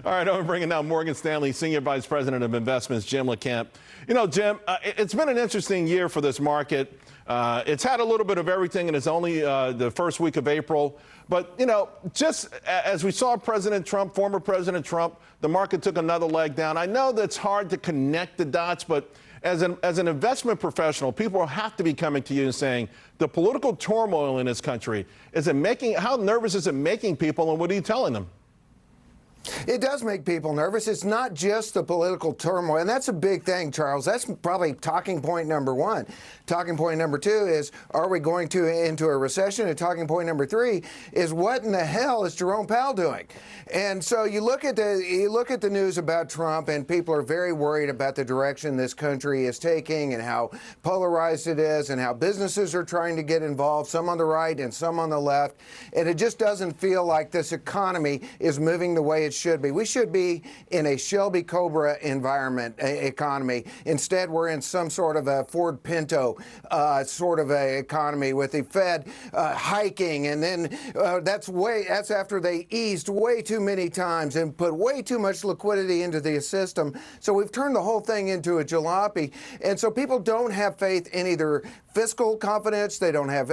All right, I'm bringing now Morgan Stanley Senior Vice President of Investments, Jim LaCamp. You know, Jim, it's been an interesting year for this market. It's had a little bit of everything, and it's only the first week of April. But, you know, just as we saw President Trump, former President Trump, the market took another leg down. I know that's hard to connect the dots, but as an investment professional, people have to be coming to you and saying, the political turmoil in this country, how nervous is it making people, and what are you telling them? It does make people nervous. It's not just the political turmoil, and that's a big thing, Charles. That's probably talking point number one. Talking point number two is, are we going into a recession? And talking point number three is, what in the hell is Jerome Powell doing? And so you look at the news about Trump, and people are very worried about the direction this country is taking and how polarized it is and how businesses are trying to get involved, some on the right and some on the left. And it just doesn't feel like this economy is moving the way it should be. We should be in a Shelby Cobra environment, economy. Instead, we're in some sort of a Ford Pinto sort of a economy with the Fed hiking, and then that's after they eased way too many times and put way too much liquidity into the system. So we've turned the whole thing into a jalopy, and so people don't have faith in either fiscal confidence, they don't have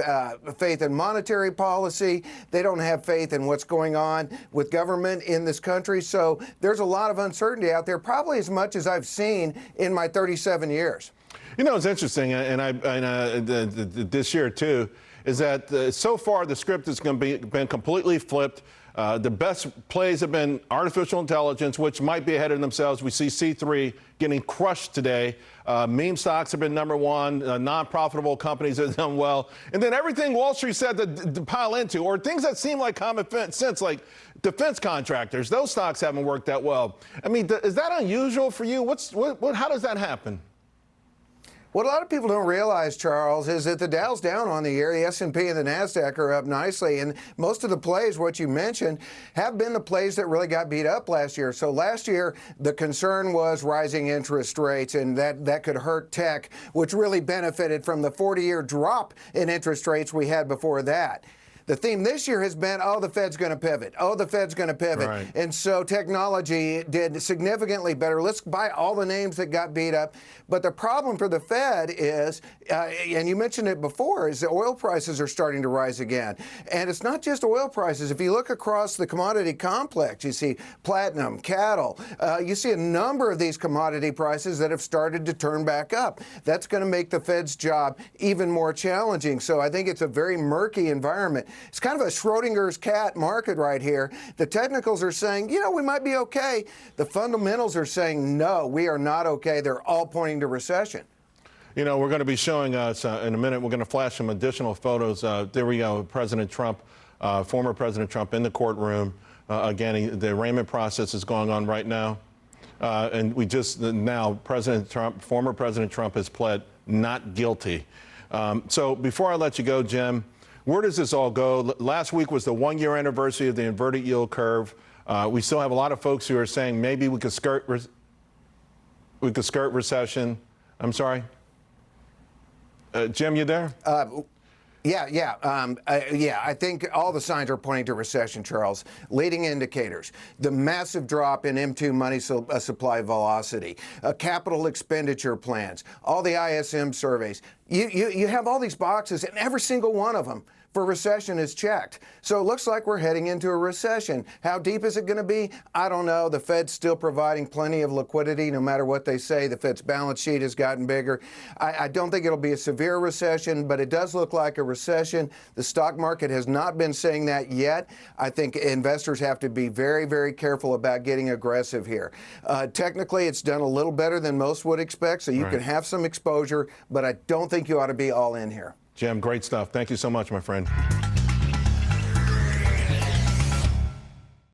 faith in monetary policy, they don't have faith in what's going on with government in this country. So there's a lot of uncertainty out there, probably as much as I've seen in my 37 years. You know, it's interesting, and this year too, is that so far the script has been completely flipped. The best plays have been artificial intelligence, which might be ahead of themselves. We see C3 getting crushed today. Meme stocks have been number one. Non-profitable companies have done well. And then everything Wall Street said to pile into, or things that seem like common sense, like defense contractors, those stocks haven't worked that well. I mean, is that unusual for you? How does that happen? What a lot of people don't realize, Charles, is that the Dow's down on the year. The S&P and the NASDAQ are up nicely. And most of the plays, what you mentioned, have been the plays that really got beat up last year. So last year, the concern was rising interest rates, and that could hurt tech, which really benefited from the 40-year drop in interest rates we had before that. The theme this year has been, oh, the Fed's going to pivot. Oh, the Fed's going to pivot. Right. And so technology did significantly better. Let's buy all the names that got beat up. But the problem for the Fed is, and you mentioned it before, is that oil prices are starting to rise again. And it's not just oil prices. If you look across the commodity complex, you see platinum, cattle. You see a number of these commodity prices that have started to turn back up. That's going to make the Fed's job even more challenging. So I think it's a very murky environment. It's kind of a Schrodinger's cat market right here. The technicals are saying, you know, we might be okay. The fundamentals are saying, no, we are not okay. They're all pointing to recession. You know, we're going to be showing us in a minute, we're going to flash some additional photos. There we go, President Trump, former President Trump in the courtroom. Again, the arraignment process is going on right now. And we just now, former President Trump has pled not guilty. So before I let you go, Jim, where does this all go? Last week was the one-year anniversary of the inverted yield curve. We still have a lot of folks who are saying maybe we could skirt recession. I'm sorry. Jim, you there? Yeah. I think all the signs are pointing to recession, Charles. Leading indicators, the massive drop in M2 money supply velocity, capital expenditure plans, all the ISM surveys. You have all these boxes, and every single one of them for recession is checked. So it looks like we're heading into a recession. How deep is it going to be? I don't know. The Fed's still providing plenty of liquidity, no matter what they say. The Fed's balance sheet has gotten bigger. I don't think it'll be a severe recession, but it does look like a recession. The stock market has not been saying that yet. I think investors have to be very, very careful about getting aggressive here. Technically, it's done a little better than most would expect, so you can have some exposure, but I don't think you ought to be all in here. Jim, great stuff. Thank you so much, my friend.